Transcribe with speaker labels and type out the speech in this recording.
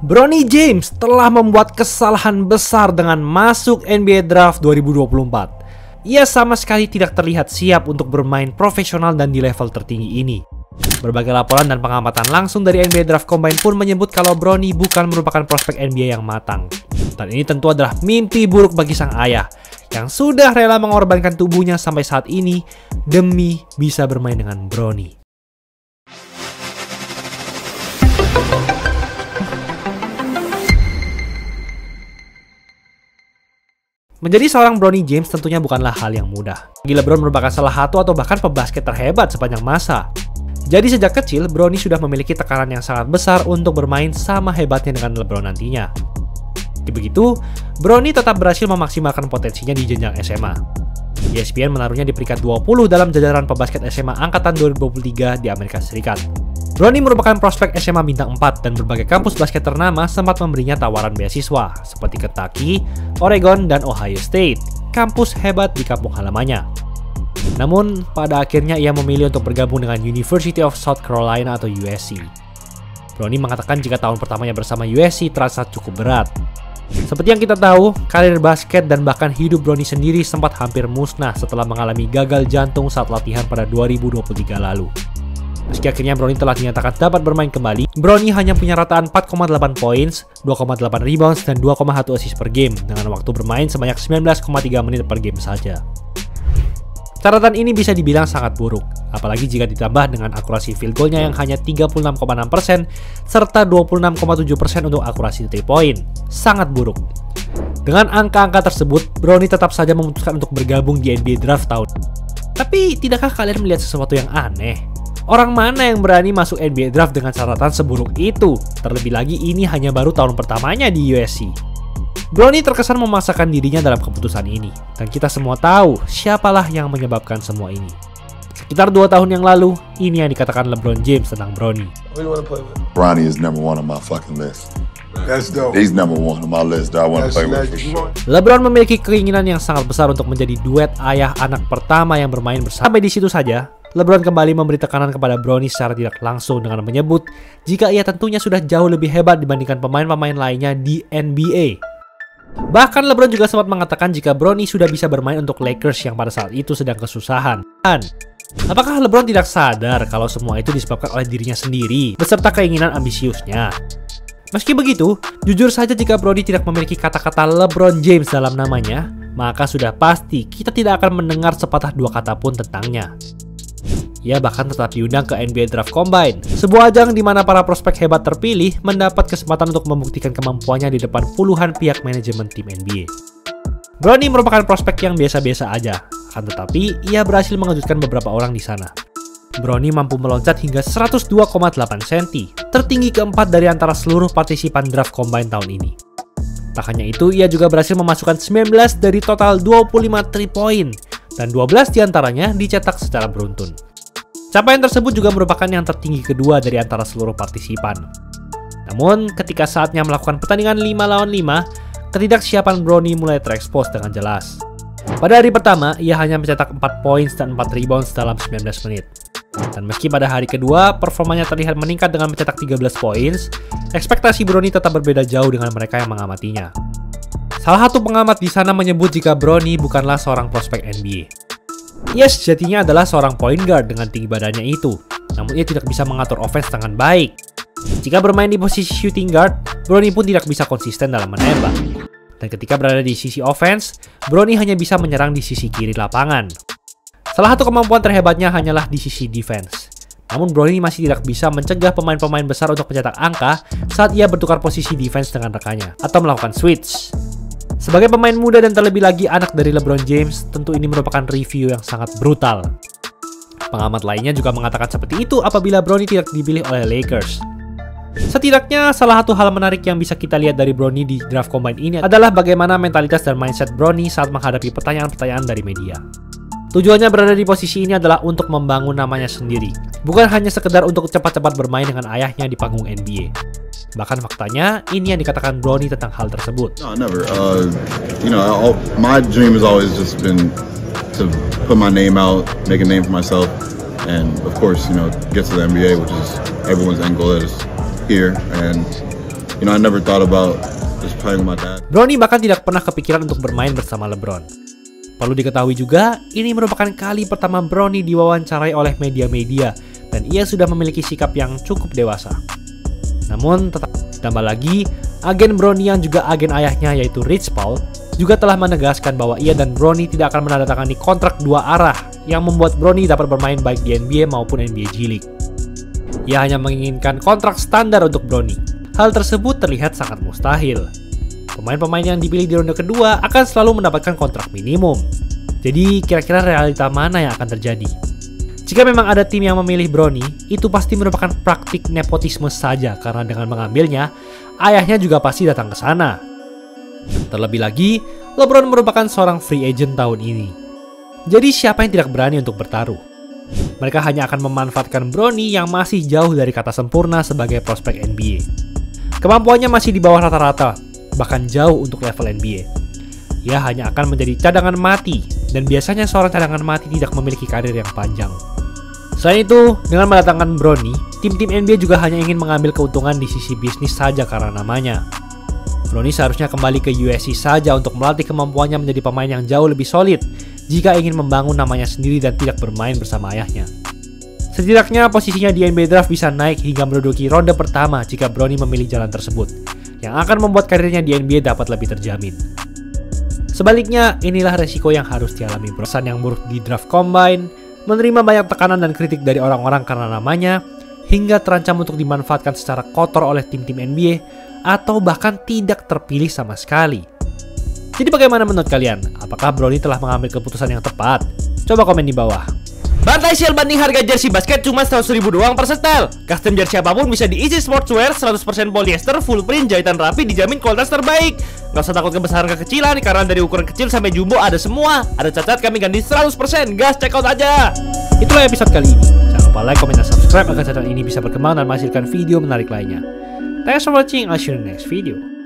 Speaker 1: Bronny James telah membuat kesalahan besar dengan masuk NBA Draft 2024. Ia sama sekali tidak terlihat siap untuk bermain profesional dan di level tertinggi ini. Berbagai laporan dan pengamatan langsung dari NBA Draft Combine pun menyebut kalau Bronny bukan merupakan prospek NBA yang matang. Dan ini tentu adalah mimpi buruk bagi sang ayah yang sudah rela mengorbankan tubuhnya sampai saat ini demi bisa bermain dengan Bronny. Menjadi seorang Bronny James tentunya bukanlah hal yang mudah. LeBron merupakan salah satu atau bahkan pebasket terhebat sepanjang masa. Jadi sejak kecil, Bronny sudah memiliki tekanan yang sangat besar untuk bermain sama hebatnya dengan LeBron nantinya. Begitu, Bronny tetap berhasil memaksimalkan potensinya di jenjang SMA. ESPN menaruhnya di peringkat 20 dalam jajaran pebasket SMA angkatan 2023 di Amerika Serikat. Bronny merupakan prospek SMA bintang 4 dan berbagai kampus basket ternama sempat memberinya tawaran beasiswa seperti Kentucky, Oregon, dan Ohio State, kampus hebat di kampung halamannya. Namun, pada akhirnya ia memilih untuk bergabung dengan University of South Carolina atau USC. Bronny mengatakan jika tahun pertamanya bersama USC terasa cukup berat. Seperti yang kita tahu, karir basket dan bahkan hidup Bronny sendiri sempat hampir musnah setelah mengalami gagal jantung saat latihan pada 2023 lalu. Meski akhirnya Bronny telah dinyatakan dapat bermain kembali, Bronny hanya punya rataan 4,8 points, 2,8 rebounds, dan 2,1 assist per game dengan waktu bermain sebanyak 19,3 menit per game saja. Catatan ini bisa dibilang sangat buruk, apalagi jika ditambah dengan akurasi field goalnya yang hanya 36,6% serta 26,7% untuk akurasi 3 point. Sangat buruk. Dengan angka-angka tersebut, Bronny tetap saja memutuskan untuk bergabung di NBA Draft tahun. Tapi, tidakkah kalian melihat sesuatu yang aneh? Orang mana yang berani masuk NBA Draft dengan catatan seburuk itu? Terlebih lagi ini hanya baru tahun pertamanya di USC. Bronny terkesan memaksakan dirinya dalam keputusan ini. Dan kita semua tahu siapalah yang menyebabkan semua ini. Sekitar 2 tahun yang lalu, ini yang dikatakan LeBron James tentang Bronny.
Speaker 2: Bronny is number 1 on my fucking list.
Speaker 3: That's dope.
Speaker 2: He's number 1 on my list. I want to play with for sure.
Speaker 1: LeBron memiliki keinginan yang sangat besar untuk menjadi duet ayah anak pertama yang bermain bersama. Sampai di situ saja, LeBron kembali memberi tekanan kepada Bronny secara tidak langsung dengan menyebut jika ia tentunya sudah jauh lebih hebat dibandingkan pemain-pemain lainnya di NBA. Bahkan LeBron juga sempat mengatakan jika Bronny sudah bisa bermain untuk Lakers yang pada saat itu sedang kesusahan. Dan apakah LeBron tidak sadar kalau semua itu disebabkan oleh dirinya sendiri beserta keinginan ambisiusnya? Meski begitu, jujur saja jika Bronny tidak memiliki kata-kata LeBron James dalam namanya, maka sudah pasti kita tidak akan mendengar sepatah dua kata pun tentangnya. Ia bahkan tetap diundang ke NBA Draft Combine, sebuah ajang di mana para prospek hebat terpilih mendapat kesempatan untuk membuktikan kemampuannya di depan puluhan pihak manajemen tim NBA. Bronny merupakan prospek yang biasa-biasa aja, akan tetapi ia berhasil mengejutkan beberapa orang di sana. Bronny mampu meloncat hingga 102,8 cm, tertinggi keempat dari antara seluruh partisipan Draft Combine tahun ini. Tak hanya itu, ia juga berhasil memasukkan 19 dari total 25 3 point, dan 12 diantaranya dicetak secara beruntun. Capaian tersebut juga merupakan yang tertinggi kedua dari antara seluruh partisipan. Namun, ketika saatnya melakukan pertandingan 5 lawan 5, ketidaksiapan Bronny mulai terekspos dengan jelas. Pada hari pertama, ia hanya mencetak 4 points dan 4 rebounds dalam 19 menit. Dan meski pada hari kedua, performanya terlihat meningkat dengan mencetak 13 points, ekspektasi Bronny tetap berbeda jauh dengan mereka yang mengamatinya. Salah satu pengamat di sana menyebut jika Bronny bukanlah seorang prospek NBA. Ia sejatinya adalah seorang point guard dengan tinggi badannya itu, namun ia tidak bisa mengatur offense dengan baik. Jika bermain di posisi shooting guard, Bronny pun tidak bisa konsisten dalam menembak. Dan ketika berada di sisi offense, Bronny hanya bisa menyerang di sisi kiri lapangan. Salah satu kemampuan terhebatnya hanyalah di sisi defense. Namun Bronny masih tidak bisa mencegah pemain-pemain besar untuk mencetak angka saat ia bertukar posisi defense dengan rekannya, atau melakukan switch. Sebagai pemain muda dan terlebih lagi anak dari LeBron James, tentu ini merupakan review yang sangat brutal. Pengamat lainnya juga mengatakan seperti itu apabila Bronny tidak dipilih oleh Lakers. Setidaknya, salah satu hal menarik yang bisa kita lihat dari Bronny di Draft Combine ini adalah bagaimana mentalitas dan mindset Bronny saat menghadapi pertanyaan-pertanyaan dari media. Tujuannya berada di posisi ini adalah untuk membangun namanya sendiri, bukan hanya sekedar untuk cepat-cepat bermain dengan ayahnya di panggung NBA. Bahkan faktanya, ini yang dikatakan Bronny tentang hal tersebut.
Speaker 2: No, never. My dream has always just been to put my name out, make a name for myself, and of course, get to the NBA, which is everyone's end goal is here. And You know, I never thought about just playing with my dad.
Speaker 1: Bronny bahkan tidak pernah kepikiran untuk bermain bersama LeBron. Perlu diketahui juga, ini merupakan kali pertama Bronny diwawancarai oleh media-media dan ia sudah memiliki sikap yang cukup dewasa. Namun, ditambah lagi, agen Bronny yang juga agen ayahnya yaitu Rich Paul juga telah menegaskan bahwa ia dan Bronny tidak akan menandatangani kontrak dua arah yang membuat Bronny dapat bermain baik di NBA maupun NBA G League. Ia hanya menginginkan kontrak standar untuk Bronny. Hal tersebut terlihat sangat mustahil. Pemain-pemain yang dipilih di ronde kedua akan selalu mendapatkan kontrak minimum. Jadi kira-kira realita mana yang akan terjadi? Jika memang ada tim yang memilih Bronny, itu pasti merupakan praktik nepotisme saja karena dengan mengambilnya, ayahnya juga pasti datang ke sana. Terlebih lagi, LeBron merupakan seorang free agent tahun ini. Jadi siapa yang tidak berani untuk bertaruh? Mereka hanya akan memanfaatkan Bronny yang masih jauh dari kata sempurna sebagai prospek NBA. Kemampuannya masih di bawah rata-rata, bahkan jauh untuk level NBA. Ia hanya akan menjadi cadangan mati, dan biasanya seorang cadangan mati tidak memiliki karir yang panjang. Selain itu, dengan mendatangkan Bronny, tim-tim NBA juga hanya ingin mengambil keuntungan di sisi bisnis saja karena namanya. Bronny seharusnya kembali ke USC saja untuk melatih kemampuannya menjadi pemain yang jauh lebih solid jika ingin membangun namanya sendiri dan tidak bermain bersama ayahnya. Setidaknya posisinya di NBA Draft bisa naik hingga menduduki ronde pertama jika Bronny memilih jalan tersebut, yang akan membuat karirnya di NBA dapat lebih terjamin. Sebaliknya, inilah resiko yang harus dialami Bronny yang buruk di draft combine, menerima banyak tekanan dan kritik dari orang-orang karena namanya, hingga terancam untuk dimanfaatkan secara kotor oleh tim-tim NBA, atau bahkan tidak terpilih sama sekali. Jadi bagaimana menurut kalian? Apakah Bronny telah mengambil keputusan yang tepat? Coba komen di bawah. Bantai sale banding harga jersey basket cuma 100.000 doang per setel. Custom jersey apapun bisa di Easy Sportswear, 100% polyester, full print, jahitan rapi, dijamin kualitas terbaik. Gak usah takut kebesaran kekecilan, karena dari ukuran kecil sampai jumbo ada semua. Ada cacat kami ganti 100%, gas check out aja. Itulah episode kali ini. Jangan lupa like, komen, dan subscribe agar channel ini bisa berkembang dan menghasilkan video menarik lainnya. Thanks for watching, I'll see you in the next video.